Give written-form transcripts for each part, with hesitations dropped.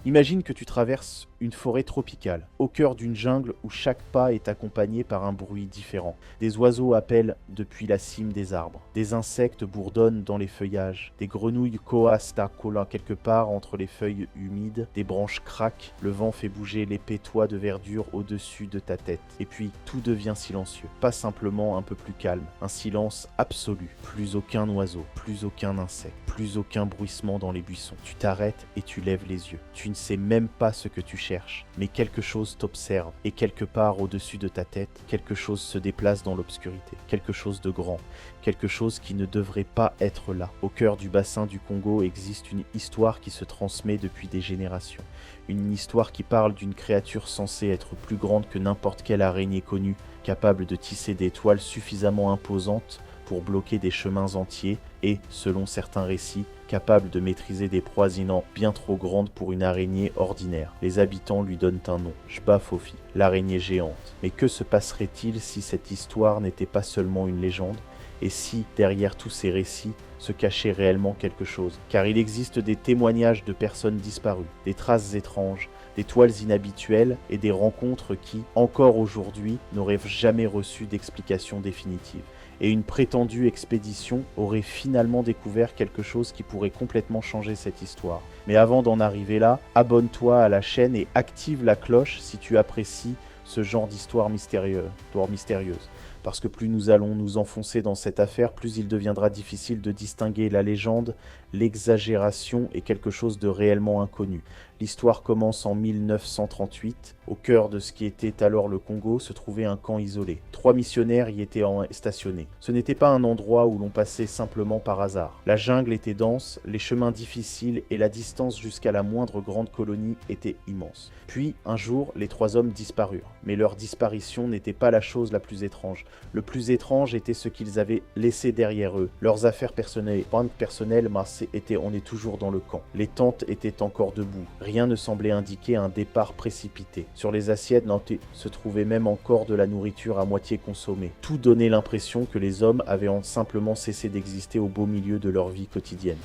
Imagine que tu traverses une forêt tropicale, au cœur d'une jungle où chaque pas est accompagné par un bruit différent. Des oiseaux appellent depuis la cime des arbres, des insectes bourdonnent dans les feuillages, des grenouilles coastent collant quelque part entre les feuilles humides, des branches craquent, le vent fait bouger les pétois de verdure au-dessus de ta tête. Et puis tout devient silencieux, pas simplement un peu plus calme, un silence absolu. Plus aucun oiseau, plus aucun insecte, plus aucun bruissement dans les buissons. Tu t'arrêtes et tu lèves les yeux. Tu ne sais même pas ce que tu cherches, mais quelque chose t'observe, et quelque part au-dessus de ta tête, quelque chose se déplace dans l'obscurité, quelque chose de grand, quelque chose qui ne devrait pas être là. Au cœur du bassin du Congo existe une histoire qui se transmet depuis des générations, une histoire qui parle d'une créature censée être plus grande que n'importe quelle araignée connue, capable de tisser des toiles suffisamment imposantes pour bloquer des chemins entiers et, selon certains récits, capable de maîtriser des proies bien trop grandes pour une araignée ordinaire. Les habitants lui donnent un nom, Jbafofi, l'araignée géante. Mais que se passerait-il si cette histoire n'était pas seulement une légende, et si, derrière tous ces récits, se cachait réellement quelque chose? Car il existe des témoignages de personnes disparues, des traces étranges, des toiles inhabituelles et des rencontres qui, encore aujourd'hui, n'auraient jamais reçu d'explication définitive. Et une prétendue expédition aurait finalement découvert quelque chose qui pourrait complètement changer cette histoire. Mais avant d'en arriver là, abonne-toi à la chaîne et active la cloche si tu apprécies ce genre d'histoire mystérieuse. Parce que plus nous allons nous enfoncer dans cette affaire, plus il deviendra difficile de distinguer la légende, l'exagération et quelque chose de réellement inconnu. L'histoire commence en 1938. Au cœur de ce qui était alors le Congo se trouvait un camp isolé. 3 missionnaires y étaient stationnés. Ce n'était pas un endroit où l'on passait simplement par hasard. La jungle était dense, les chemins difficiles et la distance jusqu'à la moindre grande colonie était immense. Puis, un jour, les 3 hommes disparurent. Mais leur disparition n'était pas la chose la plus étrange. Le plus étrange était ce qu'ils avaient laissé derrière eux. Leurs affaires personnelles, on est toujours dans le camp. Les tentes étaient encore debout. Rien ne semblait indiquer un départ précipité. Sur les assiettes se trouvait même encore de la nourriture à moitié consommée. Tout donnait l'impression que les hommes avaient simplement cessé d'exister au beau milieu de leur vie quotidienne.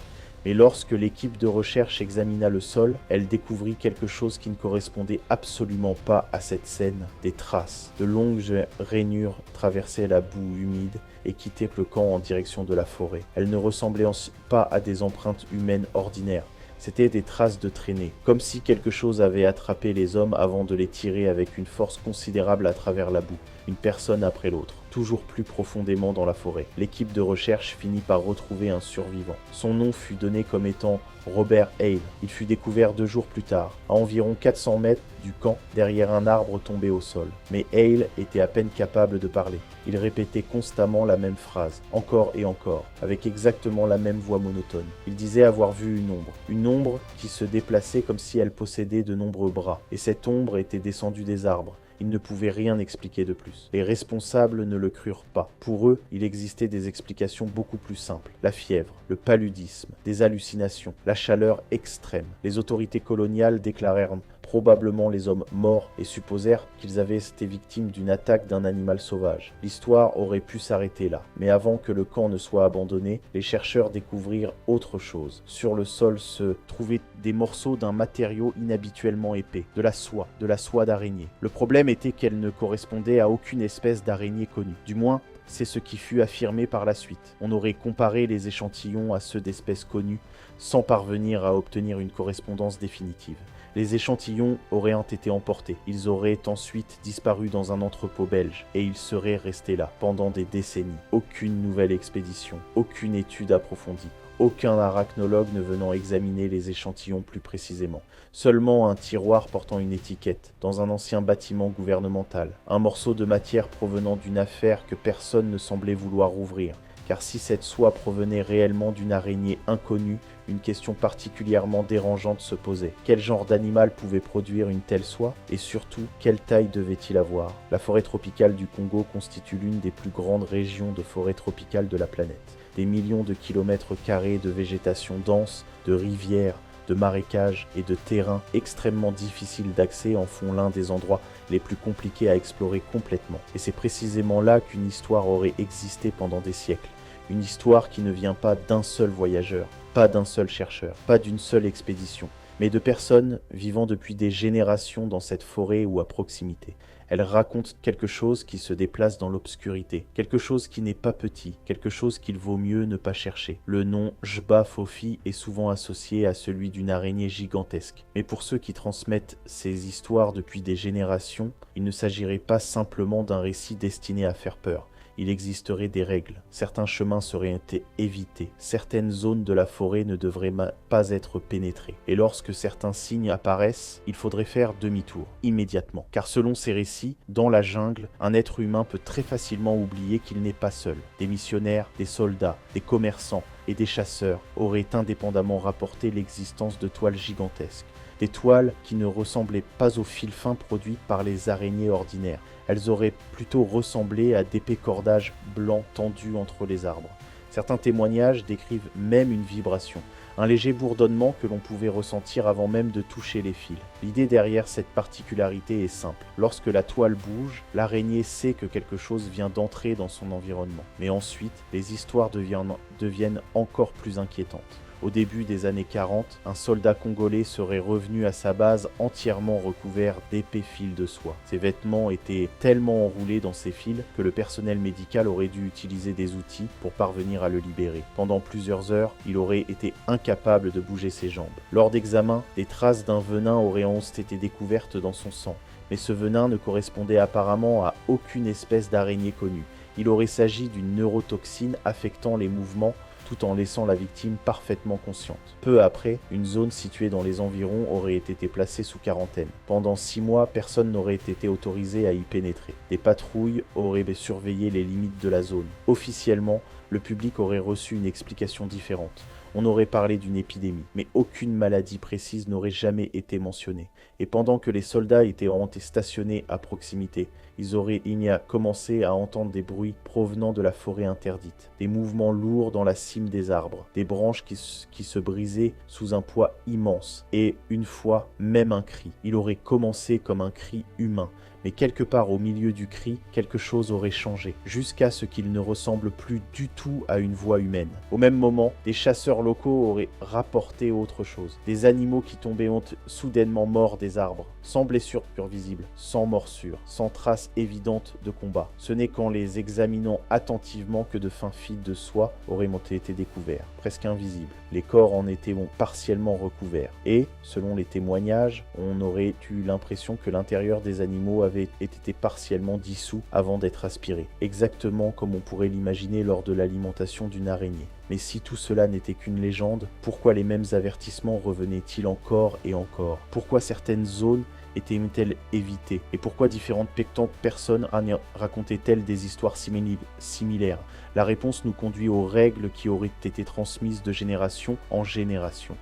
Mais lorsque l'équipe de recherche examina le sol, elle découvrit quelque chose qui ne correspondait absolument pas à cette scène. Des traces. De longues rainures traversaient la boue humide et quittaient le camp en direction de la forêt. Elles ne ressemblaient pas à des empreintes humaines ordinaires. C'étaient des traces de traînées, comme si quelque chose avait attrapé les hommes avant de les tirer avec une force considérable à travers la boue, une personne après l'autre, toujours plus profondément dans la forêt. L'équipe de recherche finit par retrouver un survivant. Son nom fut donné comme étant Robert Hale. Il fut découvert 2 jours plus tard, à environ 400 mètres du camp, derrière un arbre tombé au sol. Mais Hale était à peine capable de parler. Il répétait constamment la même phrase, encore et encore, avec exactement la même voix monotone. Il disait avoir vu une ombre qui se déplaçait comme si elle possédait de nombreux bras. Et cette ombre était descendue des arbres. Il ne pouvait rien expliquer de plus. Les responsables ne le crurent pas. Pour eux, il existait des explications beaucoup plus simples. La fièvre, le paludisme, des hallucinations, la chaleur extrême. Les autorités coloniales déclarèrent probablement les hommes morts et supposèrent qu'ils avaient été victimes d'une attaque d'un animal sauvage. L'histoire aurait pu s'arrêter là. Mais avant que le camp ne soit abandonné, les chercheurs découvrirent autre chose. Sur le sol se trouvaient des morceaux d'un matériau inhabituellement épais, de la soie d'araignée. Le problème était qu'elle ne correspondait à aucune espèce d'araignée connue. Du moins, c'est ce qui fut affirmé par la suite. On aurait comparé les échantillons à ceux d'espèces connues sans parvenir à obtenir une correspondance définitive. Les échantillons auraient été emportés. Ils auraient ensuite disparu dans un entrepôt belge et ils seraient restés là pendant des décennies. Aucune nouvelle expédition, aucune étude approfondie. Aucun arachnologue ne venant examiner les échantillons plus précisément. Seulement un tiroir portant une étiquette, dans un ancien bâtiment gouvernemental. Un morceau de matière provenant d'une affaire que personne ne semblait vouloir ouvrir. Car si cette soie provenait réellement d'une araignée inconnue, une question particulièrement dérangeante se posait. Quel genre d'animal pouvait produire une telle soie? Et surtout, quelle taille devait-il avoir? La forêt tropicale du Congo constitue l'une des plus grandes régions de forêt tropicale de la planète. Des millions de kilomètres carrés de végétation dense, de rivières, de marécages et de terrains extrêmement difficiles d'accès en font l'un des endroits les plus compliqués à explorer complètement. Et c'est précisément là qu'une histoire aurait existé pendant des siècles. Une histoire qui ne vient pas d'un seul voyageur, pas d'un seul chercheur, pas d'une seule expédition, mais de personnes vivant depuis des générations dans cette forêt ou à proximité. Elle raconte quelque chose qui se déplace dans l'obscurité, quelque chose qui n'est pas petit, quelque chose qu'il vaut mieux ne pas chercher. Le nom Jba Fofi est souvent associé à celui d'une araignée gigantesque. Mais pour ceux qui transmettent ces histoires depuis des générations, il ne s'agirait pas simplement d'un récit destiné à faire peur. Il existerait des règles. Certains chemins seraient été évités. Certaines zones de la forêt ne devraient pas être pénétrées. Et lorsque certains signes apparaissent, il faudrait faire demi-tour, immédiatement. Car selon ces récits, dans la jungle, un être humain peut très facilement oublier qu'il n'est pas seul. Des missionnaires, des soldats, des commerçants et des chasseurs auraient indépendamment rapporté l'existence de toiles gigantesques. Des toiles qui ne ressemblaient pas aux fils fins produits par les araignées ordinaires. Elles auraient plutôt ressemblé à d'épais cordages blancs tendus entre les arbres. Certains témoignages décrivent même une vibration, un léger bourdonnement que l'on pouvait ressentir avant même de toucher les fils. L'idée derrière cette particularité est simple. Lorsque la toile bouge, l'araignée sait que quelque chose vient d'entrer dans son environnement. Mais ensuite, les histoires deviennent encore plus inquiétantes. Au début des années 40, un soldat congolais serait revenu à sa base entièrement recouvert d'épais fils de soie. Ses vêtements étaient tellement enroulés dans ces fils que le personnel médical aurait dû utiliser des outils pour parvenir à le libérer. Pendant plusieurs heures, il aurait été incapable de bouger ses jambes. Lors d'examens, des traces d'un venin auraient ensuite été découvertes dans son sang. Mais ce venin ne correspondait apparemment à aucune espèce d'araignée connue. Il aurait s'agi d'une neurotoxine affectant les mouvements tout en laissant la victime parfaitement consciente. Peu après, une zone située dans les environs aurait été placée sous quarantaine. Pendant 6 mois, personne n'aurait été autorisé à y pénétrer. Des patrouilles auraient surveillé les limites de la zone. Officiellement, le public aurait reçu une explication différente. On aurait parlé d'une épidémie, mais aucune maladie précise n'aurait jamais été mentionnée. Et pendant que les soldats étaient stationnés à proximité, il y a commencé à entendre des bruits provenant de la forêt interdite, des mouvements lourds dans la cime des arbres, des branches qui se brisaient sous un poids immense, et une fois, même un cri. Il aurait commencé comme un cri humain, mais quelque part au milieu du cri, quelque chose aurait changé, jusqu'à ce qu'il ne ressemble plus du tout à une voix humaine. Au même moment, des chasseurs locaux auraient rapporté autre chose. Des animaux qui tombaient soudainement morts des arbres, sans blessures visibles, sans morsures, sans traces évidentes de combat. Ce n'est qu'en les examinant attentivement que de fins fils de soie auraient été découverts, presque invisibles. Les corps en étaient partiellement recouverts. Et, selon les témoignages, on aurait eu l'impression que l'intérieur des animaux avait été partiellement dissous avant d'être aspiré, exactement comme on pourrait l'imaginer lors de l'alimentation d'une araignée. Mais si tout cela n'était qu'une légende, pourquoi les mêmes avertissements revenaient-ils encore et encore? Pourquoi certaines zones étaient-elles évitées? Et pourquoi différentes personnes racontaient-elles des histoires similaires? La réponse nous conduit aux règles qui auraient été transmises de génération en génération.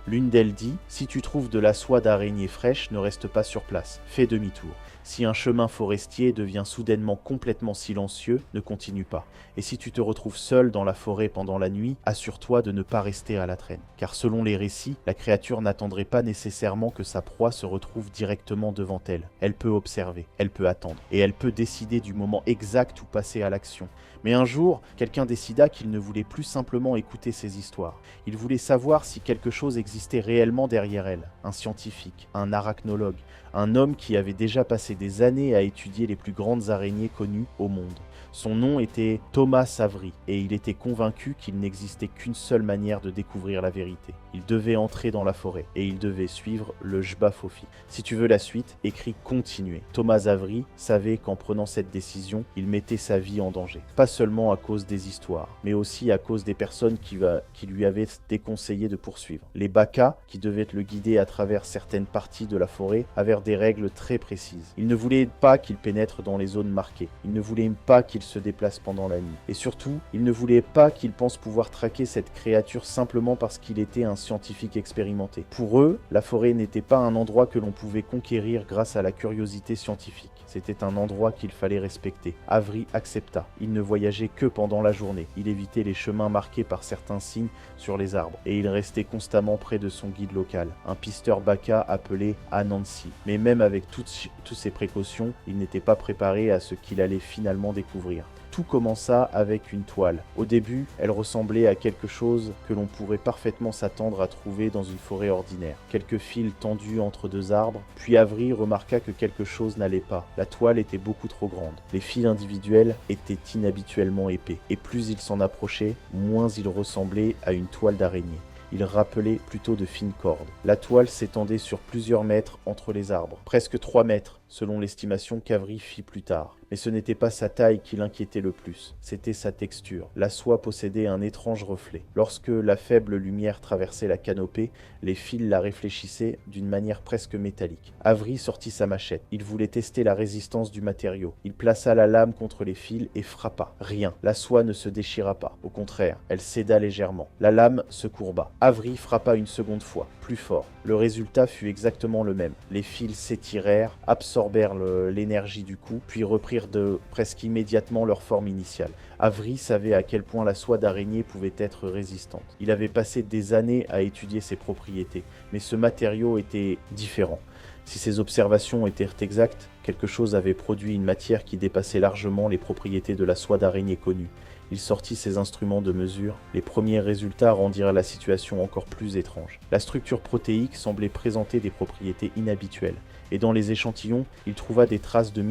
L'une d'elles dit « Si tu trouves de la soie d'araignée fraîche, ne reste pas sur place, fais demi-tour. Si un chemin forestier devient soudainement complètement silencieux, ne continue pas. Et si tu te retrouves seul dans la forêt pendant la nuit, assure-toi de ne pas rester à la traîne. Car selon les récits, la créature n'attendrait pas nécessairement que sa proie se retrouve directement devant elle. Elle peut observer, elle peut attendre, et elle peut décider du moment exact où passer à l'action. Mais un jour, quelqu'un décida qu'il ne voulait plus simplement écouter ces histoires. Il voulait savoir si quelque chose existait réellement derrière elle. Un scientifique, un arachnologue, un homme qui avait déjà passé des années à étudier les plus grandes araignées connues au monde. Son nom était Thomas Avery, et il était convaincu qu'il n'existait qu'une seule manière de découvrir la vérité. Il devait entrer dans la forêt, et il devait suivre le Jba Fofi. Si tu veux la suite, écris « Continuer ». Thomas Avery savait qu'en prenant cette décision, il mettait sa vie en danger. Pas seulement à cause des histoires, mais aussi à cause des personnes qui lui avaient déconseillé de poursuivre. Les Baka, qui devaient le guider à travers certaines parties de la forêt, avaient des règles très précises. Ils ne voulaient pas qu'il pénètre dans les zones marquées. Ils ne voulaient pas qu'il se déplace pendant la nuit. Et surtout, ils ne voulaient pas qu'il pense pouvoir traquer cette créature simplement parce qu'il était un scientifique expérimenté. Pour eux, la forêt n'était pas un endroit que l'on pouvait conquérir grâce à la curiosité scientifique. C'était un endroit qu'il fallait respecter. Avery accepta. Il ne voyageait que pendant la journée. Il évitait les chemins marqués par certains signes sur les arbres. Et il restait constamment près auprès de son guide local, un pisteur baka appelé Anansi. Mais même avec toutes ces précautions, il n'était pas préparé à ce qu'il allait finalement découvrir. Tout commença avec une toile. Au début, elle ressemblait à quelque chose que l'on pourrait parfaitement s'attendre à trouver dans une forêt ordinaire. Quelques fils tendus entre deux arbres, puis Avery remarqua que quelque chose n'allait pas. La toile était beaucoup trop grande. Les fils individuels étaient inhabituellement épais, et plus ils s'en approchaient, moins ils ressemblaient à une toile d'araignée. Il rappelait plutôt de fines cordes. La toile s'étendait sur plusieurs mètres entre les arbres, presque 3 mètres, selon l'estimation qu'Avery fit plus tard. Mais ce n'était pas sa taille qui l'inquiétait le plus, c'était sa texture. La soie possédait un étrange reflet. Lorsque la faible lumière traversait la canopée, les fils la réfléchissaient d'une manière presque métallique. Avery sortit sa machette. Il voulait tester la résistance du matériau. Il plaça la lame contre les fils et frappa. Rien. La soie ne se déchira pas. Au contraire, elle céda légèrement. La lame se courba. Avery frappa une seconde fois, plus fort. Le résultat fut exactement le même. Les fils s'étirèrent, absorbèrent l'énergie du coup, puis reprirent presque immédiatement leur forme initiale. Avery savait à quel point la soie d'araignée pouvait être résistante. Il avait passé des années à étudier ses propriétés, mais ce matériau était différent. Si ses observations étaient exactes, quelque chose avait produit une matière qui dépassait largement les propriétés de la soie d'araignée connue. Il sortit ses instruments de mesure. Les premiers résultats rendirent la situation encore plus étrange. La structure protéique semblait présenter des propriétés inhabituelles, et dans les échantillons, il trouva des traces de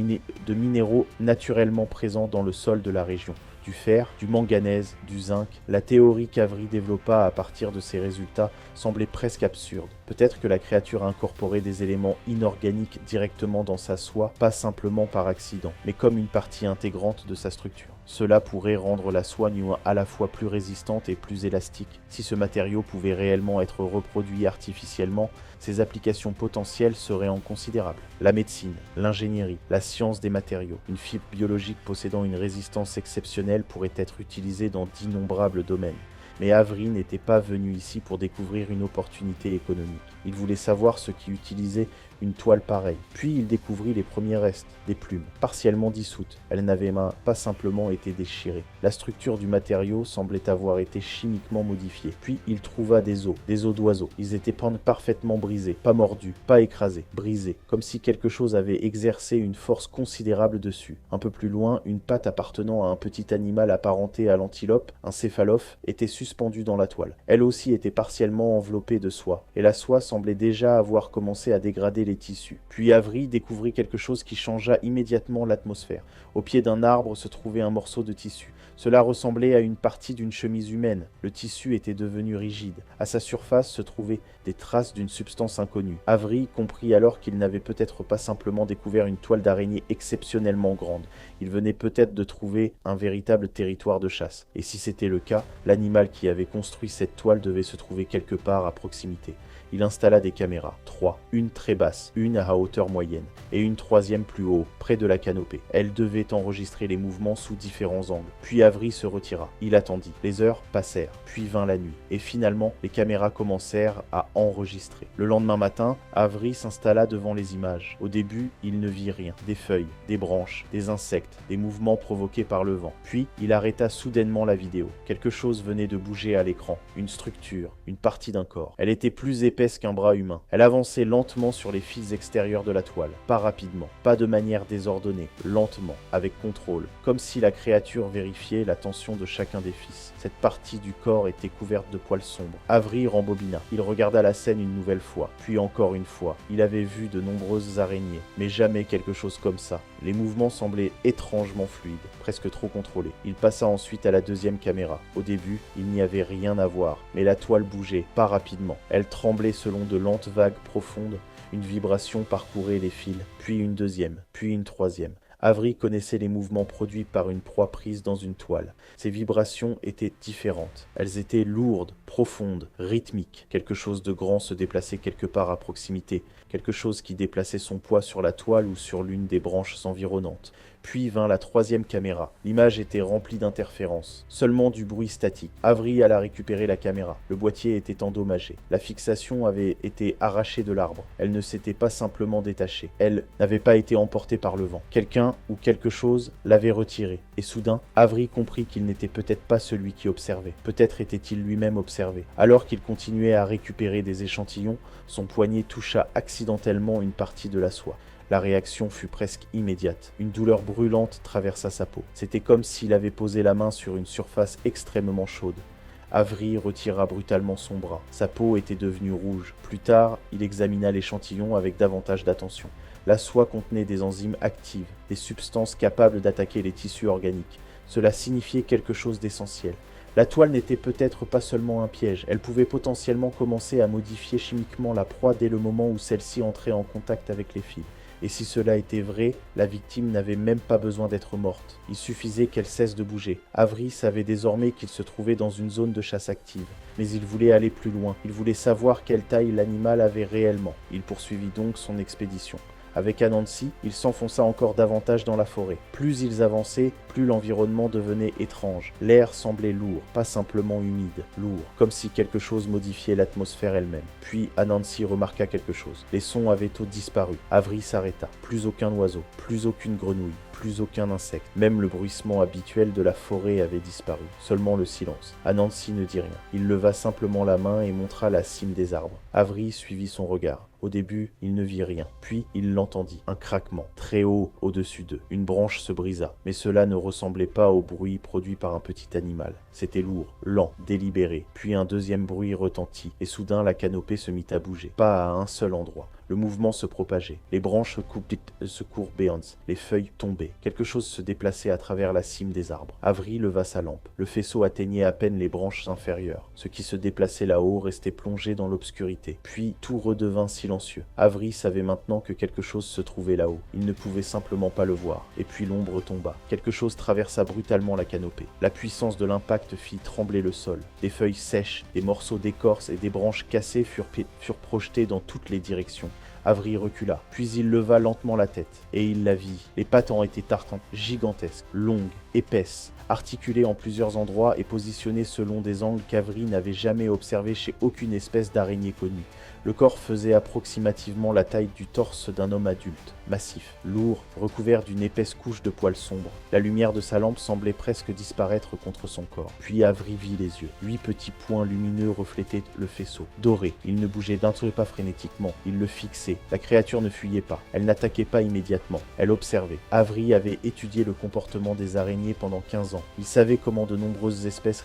minéraux naturellement présents dans le sol de la région. Du fer, du manganèse, du zinc. La théorie qu'Avery développa à partir de ces résultats semblait presque absurde. Peut-être que la créature incorporait des éléments inorganiques directement dans sa soie, pas simplement par accident, mais comme une partie intégrante de sa structure. Cela pourrait rendre la soie à la fois plus résistante et plus élastique. Si ce matériau pouvait réellement être reproduit artificiellement, ses applications potentielles seraient considérables. La médecine, l'ingénierie, la science des matériaux. Une fibre biologique possédant une résistance exceptionnelle pourrait être utilisée dans d'innombrables domaines. Mais Avery n'était pas venu ici pour découvrir une opportunité économique. Il voulait savoir ce qui utilisait une toile pareille. Puis il découvrit les premiers restes, des plumes, partiellement dissoutes. Elles n'avaient pas simplement été déchirées. La structure du matériau semblait avoir été chimiquement modifiée. Puis il trouva des os d'oiseaux. Ils étaient parfaitement brisés, pas mordus, pas écrasés, brisés, comme si quelque chose avait exercé une force considérable dessus. Un peu plus loin, une patte appartenant à un petit animal apparenté à l'antilope, un céphalophe, était suspendue dans la toile. Elle aussi était partiellement enveloppée de soie, et la soie semblait déjà avoir commencé à dégrader les tissus. Puis Avery découvrit quelque chose qui changea immédiatement l'atmosphère. Au pied d'un arbre se trouvait un morceau de tissu. Cela ressemblait à une partie d'une chemise humaine. Le tissu était devenu rigide. À sa surface se trouvaient des traces d'une substance inconnue. Avery comprit alors qu'il n'avait peut-être pas simplement découvert une toile d'araignée exceptionnellement grande. Il venait peut-être de trouver un véritable territoire de chasse. Et si c'était le cas, l'animal qui avait construit cette toile devait se trouver quelque part à proximité. Il installa des caméras, 3, une très basse, une à hauteur moyenne, et une troisième plus haut, près de la canopée. Elles devaient enregistrer les mouvements sous différents angles. Puis Avery se retira. Il attendit. Les heures passèrent, puis vint la nuit, et finalement, les caméras commencèrent à enregistrer. Le lendemain matin, Avery s'installa devant les images. Au début, il ne vit rien. Des feuilles, des branches, des insectes, des mouvements provoqués par le vent. Puis, il arrêta soudainement la vidéo. Quelque chose venait de bouger à l'écran. Une structure, une partie d'un corps. Elle était plus épaisse qu'un bras humain. Elle avançait lentement sur les fils extérieurs de la toile. Pas rapidement, pas de manière désordonnée, lentement, avec contrôle, comme si la créature vérifiait la tension de chacun des fils. Cette partie du corps était couverte de poils sombres. Avery rembobina. Il regarda la scène une nouvelle fois, puis encore une fois. Il avait vu de nombreuses araignées, mais jamais quelque chose comme ça. Les mouvements semblaient étrangement fluides, presque trop contrôlés. Il passa ensuite à la deuxième caméra. Au début, il n'y avait rien à voir, mais la toile bougeait, pas rapidement. Elle tremblait selon de lentes vagues profondes. Une vibration parcourait les fils, puis une deuxième, puis une troisième. Avery connaissait les mouvements produits par une proie prise dans une toile. Ces vibrations étaient différentes. Elles étaient lourdes, profondes, rythmiques. Quelque chose de grand se déplaçait quelque part à proximité. Quelque chose qui déplaçait son poids sur la toile ou sur l'une des branches environnantes. Puis vint la troisième caméra. L'image était remplie d'interférences. Seulement du bruit statique. Avery alla récupérer la caméra. Le boîtier était endommagé. La fixation avait été arrachée de l'arbre. Elle ne s'était pas simplement détachée. Elle n'avait pas été emportée par le vent. Quelqu'un ou quelque chose l'avait retirée. Et soudain, Avery comprit qu'il n'était peut-être pas celui qui observait. Peut-être était-il lui-même observé. observer. Alors qu'il continuait à récupérer des échantillons, son poignet toucha accidentellement une partie de la soie. La réaction fut presque immédiate. Une douleur brûlante traversa sa peau. C'était comme s'il avait posé la main sur une surface extrêmement chaude. Avery retira brutalement son bras. Sa peau était devenue rouge. Plus tard, il examina l'échantillon avec davantage d'attention. La soie contenait des enzymes actives, des substances capables d'attaquer les tissus organiques. Cela signifiait quelque chose d'essentiel. La toile n'était peut-être pas seulement un piège, elle pouvait potentiellement commencer à modifier chimiquement la proie dès le moment où celle-ci entrait en contact avec les fils. Et si cela était vrai, la victime n'avait même pas besoin d'être morte. Il suffisait qu'elle cesse de bouger. Avery savait désormais qu'il se trouvait dans une zone de chasse active. Mais il voulait aller plus loin. Il voulait savoir quelle taille l'animal avait réellement. Il poursuivit donc son expédition. Avec Anansi, il s'enfonça encore davantage dans la forêt. Plus ils avançaient, plus l'environnement devenait étrange. L'air semblait lourd, pas simplement humide, lourd, comme si quelque chose modifiait l'atmosphère elle-même. Puis Anansi remarqua quelque chose. Les sons avaient tous disparu. Avery s'arrêta. Plus aucun oiseau, plus aucune grenouille, plus aucun insecte. Même le bruissement habituel de la forêt avait disparu. Seulement le silence. Anansi ne dit rien. Il leva simplement la main et montra la cime des arbres. Avery suivit son regard. Au début, il ne vit rien. Puis, il l'entendit. Un craquement, très haut au-dessus d'eux. Une branche se brisa. Mais cela ne ressemblait pas au bruit produit par un petit animal. C'était lourd, lent, délibéré. Puis un deuxième bruit retentit. Et soudain, la canopée se mit à bouger. Pas à un seul endroit. Le mouvement se propageait. Les branches se courbaient, les feuilles tombaient. Quelque chose se déplaçait à travers la cime des arbres. Avery leva sa lampe. Le faisceau atteignait à peine les branches inférieures. Ce qui se déplaçait là-haut restait plongé dans l'obscurité. Puis tout redevint silencieux. Avery savait maintenant que quelque chose se trouvait là-haut. Il ne pouvait simplement pas le voir. Et puis l'ombre tomba. Quelque chose traversa brutalement la canopée. La puissance de l'impact fit trembler le sol. Des feuilles sèches, des morceaux d'écorce et des branches cassées furent projetés dans toutes les directions. Avery recula, puis il leva lentement la tête, et il la vit. Les pattes en étaient tartantes, gigantesques, longues, épaisses, articulées en plusieurs endroits et positionnées selon des angles qu'Avery n'avait jamais observés chez aucune espèce d'araignée connue. Le corps faisait approximativement la taille du torse d'un homme adulte, massif, lourd, recouvert d'une épaisse couche de poils sombres. La lumière de sa lampe semblait presque disparaître contre son corps. Puis Avery vit les yeux. 8 petits points lumineux reflétaient le faisceau. Doré, il ne bougeait d'un trait pas frénétiquement. Il le fixait. La créature ne fuyait pas. Elle n'attaquait pas immédiatement. Elle observait. Avery avait étudié le comportement des araignées pendant 15 ans. Il savait comment de nombreuses espèces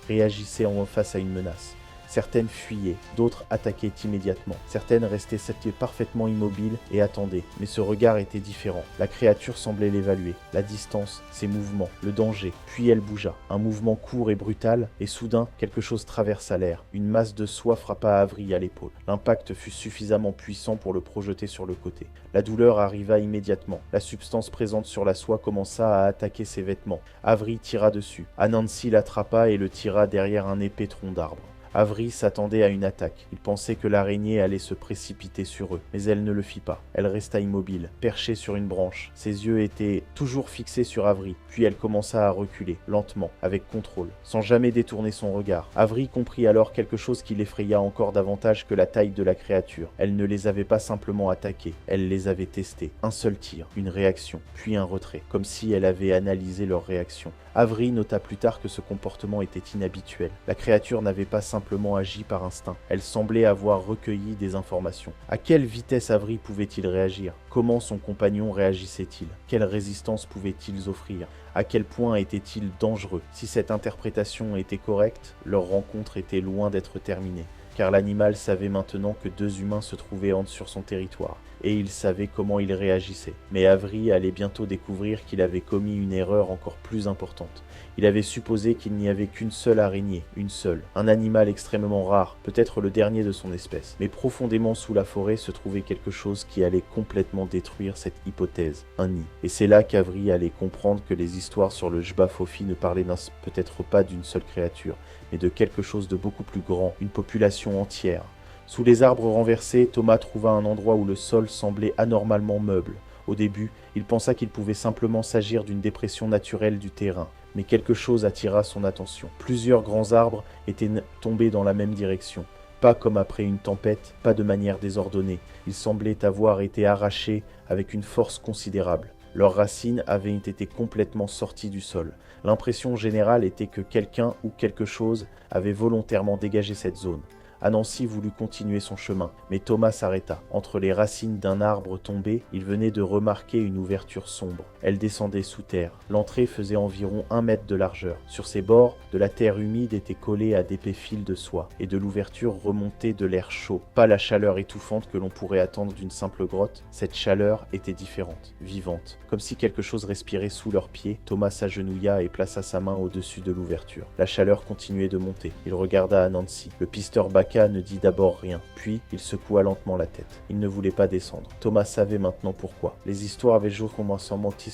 réagissaient face à une menace. Certaines fuyaient, d'autres attaquaient immédiatement. Certaines restaient parfaitement immobiles et attendaient. Mais ce regard était différent. La créature semblait l'évaluer. La distance, ses mouvements, le danger. Puis elle bougea. Un mouvement court et brutal, et soudain, quelque chose traversa l'air. Une masse de soie frappa Avery à l'épaule. L'impact fut suffisamment puissant pour le projeter sur le côté. La douleur arriva immédiatement. La substance présente sur la soie commença à attaquer ses vêtements. Avery tira dessus. Anansi l'attrapa et le tira derrière un épais tronc d'arbre. Avery s'attendait à une attaque. Il pensait que l'araignée allait se précipiter sur eux, mais elle ne le fit pas. Elle resta immobile, perchée sur une branche. Ses yeux étaient toujours fixés sur Avery, puis elle commença à reculer, lentement, avec contrôle, sans jamais détourner son regard. Avery comprit alors quelque chose qui l'effraya encore davantage que la taille de la créature. Elle ne les avait pas simplement attaqués, elle les avait testés. Un seul tir, une réaction, puis un retrait, comme si elle avait analysé leur réaction. Avery nota plus tard que ce comportement était inhabituel. La créature n'avait pas simplement agi par instinct. Elle semblait avoir recueilli des informations. À quelle vitesse Avery pouvait-il réagir? Comment son compagnon réagissait-il? Quelle résistance pouvaient-ils offrir? À quel point était-il dangereux? Si cette interprétation était correcte, leur rencontre était loin d'être terminée. Car l'animal savait maintenant que 2 humains se trouvaient sur son territoire, et il savait comment il réagissait. Mais Avery allait bientôt découvrir qu'il avait commis une erreur encore plus importante. Il avait supposé qu'il n'y avait qu'une seule araignée, une seule, un animal extrêmement rare, peut-être le dernier de son espèce. Mais profondément sous la forêt se trouvait quelque chose qui allait complètement détruire cette hypothèse, un nid. Et c'est là qu'Avery allait comprendre que les histoires sur le Jbafofi ne parlaient peut-être pas d'une seule créature, mais de quelque chose de beaucoup plus grand, une population entière. Sous les arbres renversés, Thomas trouva un endroit où le sol semblait anormalement meuble. Au début, il pensa qu'il pouvait simplement s'agir d'une dépression naturelle du terrain, mais quelque chose attira son attention. Plusieurs grands arbres étaient tombés dans la même direction. Pas comme après une tempête, pas de manière désordonnée. Ils semblaient avoir été arrachés avec une force considérable. Leurs racines avaient été complètement sorties du sol. L'impression générale était que quelqu'un ou quelque chose avait volontairement dégagé cette zone. Anansi voulut continuer son chemin, mais Thomas s'arrêta. Entre les racines d'un arbre tombé, il venait de remarquer une ouverture sombre. Elle descendait sous terre. L'entrée faisait environ 1 mètre de largeur. Sur ses bords, de la terre humide était collée à d'épais fils de soie, et de l'ouverture remontait de l'air chaud. Pas la chaleur étouffante que l'on pourrait attendre d'une simple grotte. Cette chaleur était différente, vivante. Comme si quelque chose respirait sous leurs pieds, Thomas s'agenouilla et plaça sa main au-dessus de l'ouverture. La chaleur continuait de monter. Il regarda Anansi. Le pisteur ne dit d'abord rien, puis il secoua lentement la tête. Il ne voulait pas descendre. Thomas savait maintenant pourquoi. Les histoires avaient toujours commencé en Mantis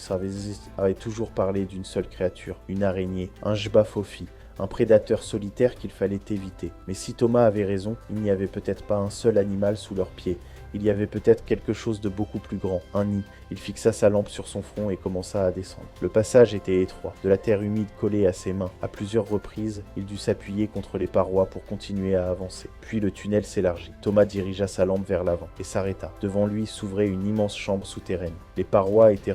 avaient toujours parlé d'une seule créature, une araignée, un Jbafofi, un prédateur solitaire qu'il fallait éviter. Mais si Thomas avait raison, il n'y avait peut-être pas un seul animal sous leurs pieds. Il y avait peut-être quelque chose de beaucoup plus grand, un nid. Il fixa sa lampe sur son front et commença à descendre. Le passage était étroit, de la terre humide collée à ses mains. À plusieurs reprises, il dut s'appuyer contre les parois pour continuer à avancer. Puis le tunnel s'élargit. Thomas dirigea sa lampe vers l'avant et s'arrêta. Devant lui s'ouvrait une immense chambre souterraine. Les parois étaient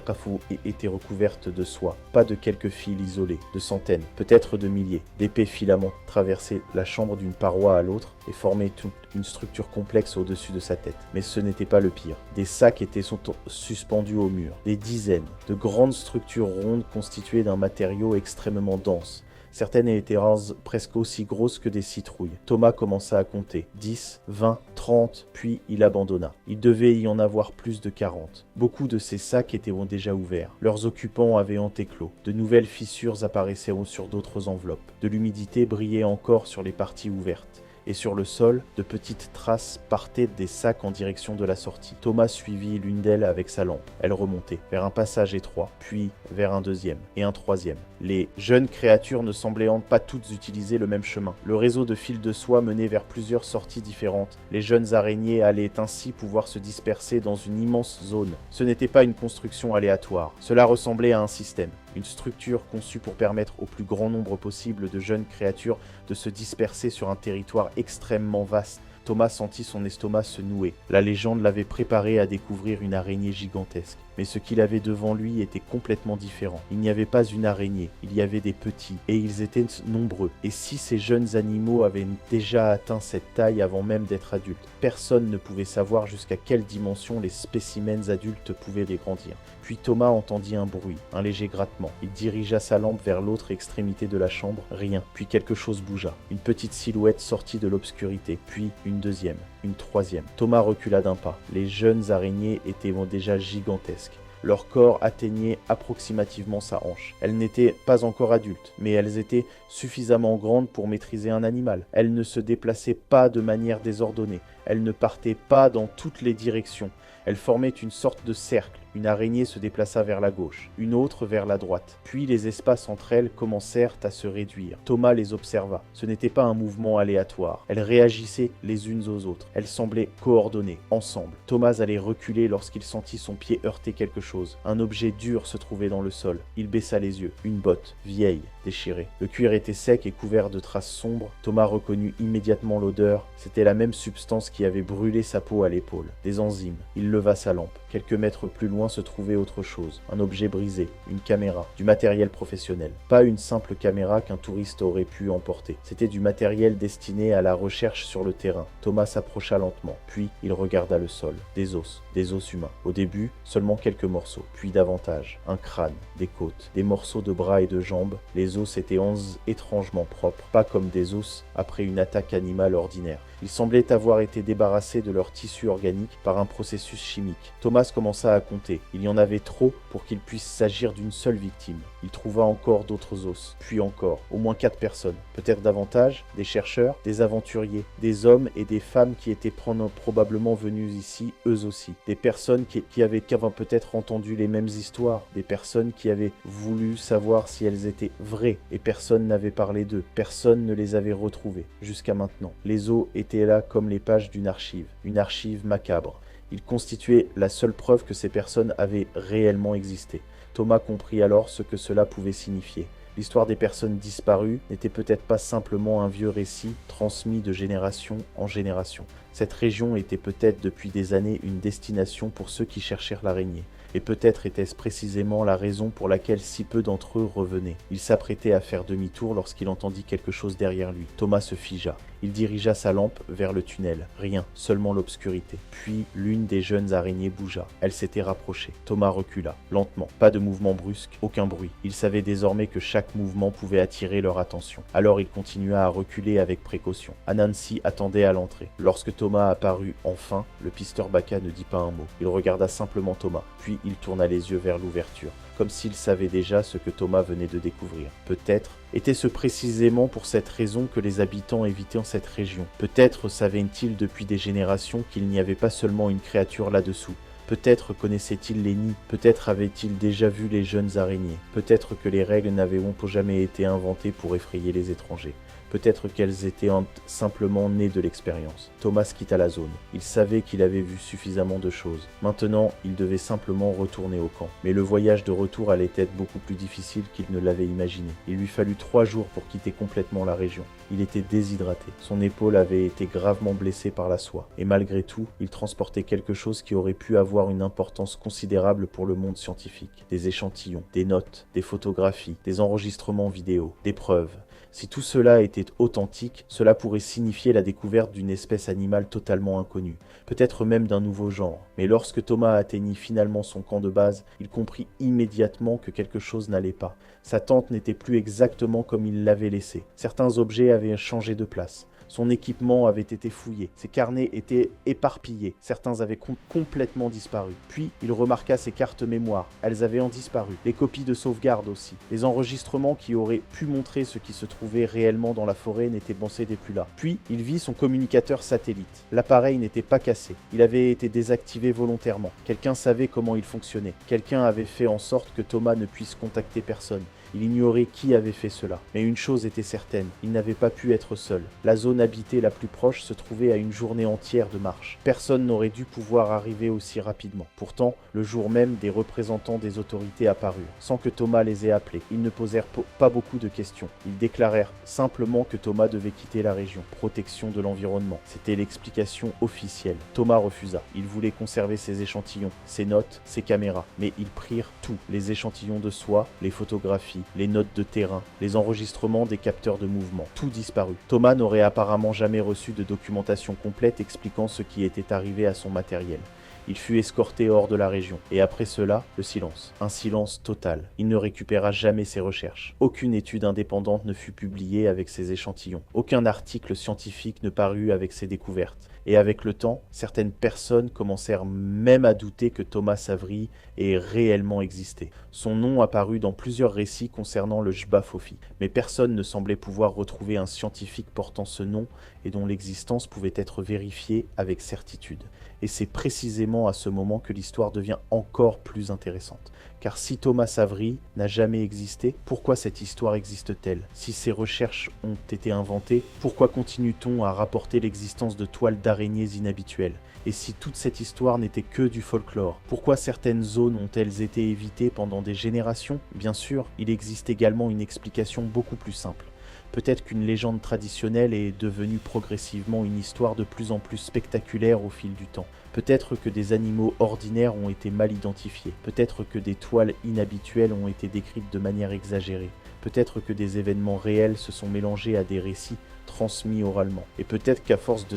recouvertes de soie. Pas de quelques fils isolés, de centaines, peut-être de milliers. D'épais filaments traversaient la chambre d'une paroi à l'autre et formaient toute une structure complexe au-dessus de sa tête. Mais ce n'était pas le pire. Des sacs étaient suspendus au mur. Des dizaines de grandes structures rondes constituées d'un matériau extrêmement dense. Certaines étaient presque aussi grosses que des citrouilles. Thomas commença à compter. 10, 20, 30, puis il abandonna. Il devait y en avoir plus de 40. Beaucoup de ces sacs étaient déjà ouverts. Leurs occupants avaient éclos. De nouvelles fissures apparaissaient sur d'autres enveloppes. De l'humidité brillait encore sur les parties ouvertes. Et sur le sol, de petites traces partaient des sacs en direction de la sortie. Thomas suivit l'une d'elles avec sa lampe. Elle remontait vers un passage étroit, puis vers un deuxième et un troisième. Les jeunes créatures ne semblaient pas toutes utiliser le même chemin. Le réseau de fils de soie menait vers plusieurs sorties différentes. Les jeunes araignées allaient ainsi pouvoir se disperser dans une immense zone. Ce n'était pas une construction aléatoire. Cela ressemblait à un système. Une structure conçue pour permettre au plus grand nombre possible de jeunes créatures de se disperser sur un territoire extrêmement vaste. Thomas sentit son estomac se nouer. La légende l'avait préparé à découvrir une araignée gigantesque. Mais ce qu'il avait devant lui était complètement différent. Il n'y avait pas une araignée, il y avait des petits, et ils étaient nombreux. Et si ces jeunes animaux avaient déjà atteint cette taille avant même d'être adultes, personne ne pouvait savoir jusqu'à quelle dimension les spécimens adultes pouvaient les grandir. Puis Thomas entendit un bruit, un léger grattement. Il dirigea sa lampe vers l'autre extrémité de la chambre, rien. Puis quelque chose bougea. Une petite silhouette sortit de l'obscurité, puis une deuxième, une troisième. Thomas recula d'un pas. Les jeunes araignées étaient déjà gigantesques. Leur corps atteignait approximativement sa hanche. Elles n'étaient pas encore adultes, mais elles étaient suffisamment grandes pour maîtriser un animal. Elles ne se déplaçaient pas de manière désordonnée. Elles ne partaient pas dans toutes les directions. Elles formaient une sorte de cercle. Une araignée se déplaça vers la gauche, une autre vers la droite. Puis les espaces entre elles commencèrent à se réduire. Thomas les observa. Ce n'était pas un mouvement aléatoire. Elles réagissaient les unes aux autres. Elles semblaient coordonnées, ensemble. Thomas allait reculer lorsqu'il sentit son pied heurter quelque chose. Un objet dur se trouvait dans le sol. Il baissa les yeux. Une botte, vieille, déchirée. Le cuir était sec et couvert de traces sombres. Thomas reconnut immédiatement l'odeur. C'était la même substance qui avait brûlé sa peau à l'épaule. Des enzymes. Il leva sa lampe. Quelques mètres plus loin se trouvait autre chose, un objet brisé, une caméra, du matériel professionnel. Pas une simple caméra qu'un touriste aurait pu emporter. C'était du matériel destiné à la recherche sur le terrain. Thomas s'approcha lentement, puis il regarda le sol. Des os humains. Au début, seulement quelques morceaux, puis davantage. Un crâne, des côtes, des morceaux de bras et de jambes. Les os étaient étrangement propres, pas comme des os après une attaque animale ordinaire. Ils semblaient avoir été débarrassés de leur tissu organique par un processus chimique. Thomas commença à compter. Il y en avait trop pour qu'il puisse s'agir d'une seule victime. Il trouva encore d'autres os, puis encore, au moins 4 personnes, peut-être davantage, des chercheurs, des aventuriers, des hommes et des femmes qui étaient probablement venus ici, eux aussi. Des personnes qui avaient peut-être entendu les mêmes histoires, des personnes qui avaient voulu savoir si elles étaient vraies, et personne n'avait parlé d'eux, personne ne les avait retrouvées, jusqu'à maintenant. Les os étaient là comme les pages d'une archive macabre. Ils constituaient la seule preuve que ces personnes avaient réellement existé. Thomas comprit alors ce que cela pouvait signifier. L'histoire des personnes disparues n'était peut-être pas simplement un vieux récit transmis de génération en génération. Cette région était peut-être depuis des années une destination pour ceux qui cherchèrent l'araignée. Et peut-être était-ce précisément la raison pour laquelle si peu d'entre eux revenaient. Il s'apprêtait à faire demi-tour lorsqu'il entendit quelque chose derrière lui. Thomas se figea. Il dirigea sa lampe vers le tunnel. Rien, seulement l'obscurité. Puis l'une des jeunes araignées bougea. Elle s'était rapprochée. Thomas recula, lentement. Pas de mouvement brusque, aucun bruit. Il savait désormais que chaque mouvement pouvait attirer leur attention. Alors il continua à reculer avec précaution. Anansi attendait à l'entrée. Lorsque Thomas apparut enfin, le pisteur Baka ne dit pas un mot. Il regarda simplement Thomas. Puis il tourna les yeux vers l'ouverture, comme s'il savait déjà ce que Thomas venait de découvrir. Peut-être était-ce précisément pour cette raison que les habitants évitaient cette région. Peut-être savaient-ils depuis des générations qu'il n'y avait pas seulement une créature là-dessous. Peut-être connaissaient-ils les nids, peut-être avaient-ils déjà vu les jeunes araignées, peut-être que les règles n'avaient jamais été inventées pour effrayer les étrangers. Peut-être qu'elles étaient simplement nées de l'expérience. Thomas quitta la zone. Il savait qu'il avait vu suffisamment de choses. Maintenant, il devait simplement retourner au camp. Mais le voyage de retour allait être beaucoup plus difficile qu'il ne l'avait imaginé. Il lui fallut 3 jours pour quitter complètement la région. Il était déshydraté. Son épaule avait été gravement blessée par la soie. Et malgré tout, il transportait quelque chose qui aurait pu avoir une importance considérable pour le monde scientifique. Des échantillons, des notes, des photographies, des enregistrements vidéo, des preuves. Si tout cela était authentique, cela pourrait signifier la découverte d'une espèce animale totalement inconnue, peut-être même d'un nouveau genre. Mais lorsque Thomas atteignit finalement son camp de base, il comprit immédiatement que quelque chose n'allait pas. Sa tente n'était plus exactement comme il l'avait laissée. Certains objets avaient changé de place. Son équipement avait été fouillé, ses carnets étaient éparpillés, certains avaient complètement disparu. Puis, il remarqua ses cartes mémoire, elles avaient disparu, les copies de sauvegarde aussi. Les enregistrements qui auraient pu montrer ce qui se trouvait réellement dans la forêt n'étaient plus là. Puis, il vit son communicateur satellite. L'appareil n'était pas cassé, il avait été désactivé volontairement. Quelqu'un savait comment il fonctionnait, quelqu'un avait fait en sorte que Thomas ne puisse contacter personne. Il ignorait qui avait fait cela. Mais une chose était certaine, il n'avait pas pu être seul. La zone habitée la plus proche se trouvait à une journée entière de marche. Personne n'aurait dû pouvoir arriver aussi rapidement. Pourtant, le jour même, des représentants des autorités apparurent, sans que Thomas les ait appelés. Ils ne posèrent pas beaucoup de questions. Ils déclarèrent simplement que Thomas devait quitter la région. Protection de l'environnement. C'était l'explication officielle. Thomas refusa. Il voulait conserver ses échantillons, ses notes, ses caméras. Mais ils prirent tout. Les échantillons de soie, les photographies, les notes de terrain, les enregistrements des capteurs de mouvement, tout disparut. Thomas n'aurait apparemment jamais reçu de documentation complète expliquant ce qui était arrivé à son matériel. Il fut escorté hors de la région, et après cela, le silence. Un silence total. Il ne récupéra jamais ses recherches. Aucune étude indépendante ne fut publiée avec ses échantillons. Aucun article scientifique ne parut avec ses découvertes. Et avec le temps, certaines personnes commencèrent même à douter que Thomas Avery ait réellement existé. Son nom apparut dans plusieurs récits concernant le Jba Fofi, mais personne ne semblait pouvoir retrouver un scientifique portant ce nom et dont l'existence pouvait être vérifiée avec certitude. Et c'est précisément à ce moment que l'histoire devient encore plus intéressante. Car si Thomas Avery n'a jamais existé, pourquoi cette histoire existe-t-elle? Si ces recherches ont été inventées, pourquoi continue-t-on à rapporter l'existence de toiles d'araignées inhabituelles? Et si toute cette histoire n'était que du folklore, pourquoi certaines zones ont-elles été évitées pendant des générations? Bien sûr, il existe également une explication beaucoup plus simple. Peut-être qu'une légende traditionnelle est devenue progressivement une histoire de plus en plus spectaculaire au fil du temps. Peut-être que des animaux ordinaires ont été mal identifiés. Peut-être que des toiles inhabituelles ont été décrites de manière exagérée. Peut-être que des événements réels se sont mélangés à des récits transmis oralement. Et peut-être qu'à force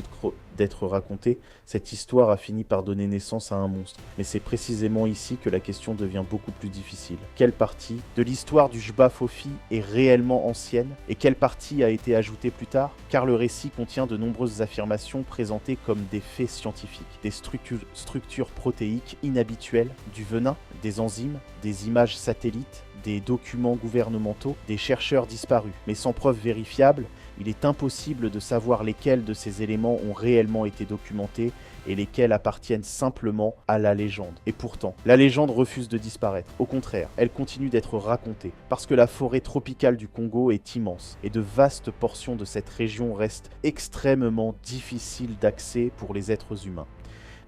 d'être racontée, cette histoire a fini par donner naissance à un monstre. Mais c'est précisément ici que la question devient beaucoup plus difficile. Quelle partie de l'histoire du Jba Fofi est réellement ancienne et quelle partie a été ajoutée plus tard? Car le récit contient de nombreuses affirmations présentées comme des faits scientifiques, des structures protéiques inhabituelles, du venin, des enzymes, des images satellites, des documents gouvernementaux, des chercheurs disparus. Mais sans preuve vérifiable, il est impossible de savoir lesquels de ces éléments ont réellement été documentés et lesquels appartiennent simplement à la légende. Et pourtant, la légende refuse de disparaître. Au contraire, elle continue d'être racontée, parce que la forêt tropicale du Congo est immense, et de vastes portions de cette région restent extrêmement difficiles d'accès pour les êtres humains.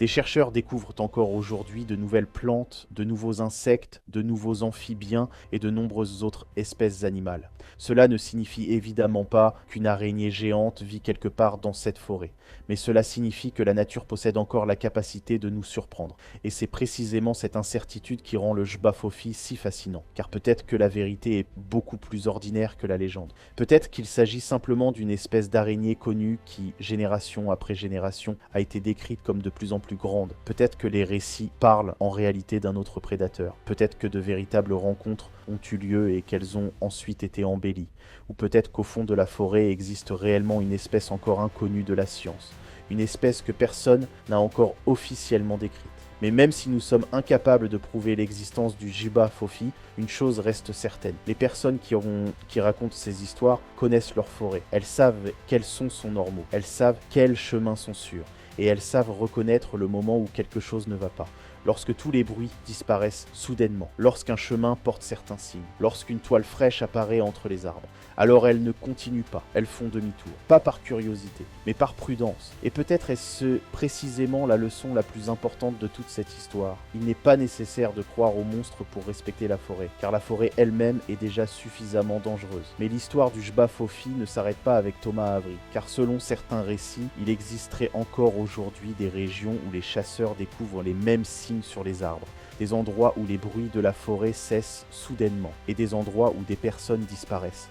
Des chercheurs découvrent encore aujourd'hui de nouvelles plantes, de nouveaux insectes, de nouveaux amphibiens et de nombreuses autres espèces animales. Cela ne signifie évidemment pas qu'une araignée géante vit quelque part dans cette forêt, mais cela signifie que la nature possède encore la capacité de nous surprendre. Et c'est précisément cette incertitude qui rend le Jbafofi si fascinant, car peut-être que la vérité est beaucoup plus ordinaire que la légende. Peut-être qu'il s'agit simplement d'une espèce d'araignée connue qui, génération après génération, a été décrite comme de plus en plus grande. Peut-être que les récits parlent en réalité d'un autre prédateur. Peut-être que de véritables rencontres ont eu lieu et qu'elles ont ensuite été embellies. Ou peut-être qu'au fond de la forêt existe réellement une espèce encore inconnue de la science. Une espèce que personne n'a encore officiellement décrite. Mais même si nous sommes incapables de prouver l'existence du Jbafofi, une chose reste certaine. Les personnes qui racontent ces histoires connaissent leur forêt. Elles savent quels sont son normaux. Elles savent quels chemins sont sûrs. Et elles savent reconnaître le moment où quelque chose ne va pas. Lorsque tous les bruits disparaissent soudainement, lorsqu'un chemin porte certains signes, lorsqu'une toile fraîche apparaît entre les arbres, alors elles ne continuent pas, elles font demi-tour, pas par curiosité, mais par prudence. Et peut-être est-ce précisément la leçon la plus importante de toute cette histoire. Il n'est pas nécessaire de croire aux monstres pour respecter la forêt, car la forêt elle-même est déjà suffisamment dangereuse. Mais l'histoire du Jbafofi ne s'arrête pas avec Thomas Avery, car selon certains récits, il existerait encore aujourd'hui des régions où les chasseurs découvrent les mêmes signes sur les arbres, des endroits où les bruits de la forêt cessent soudainement, et des endroits où des personnes disparaissent.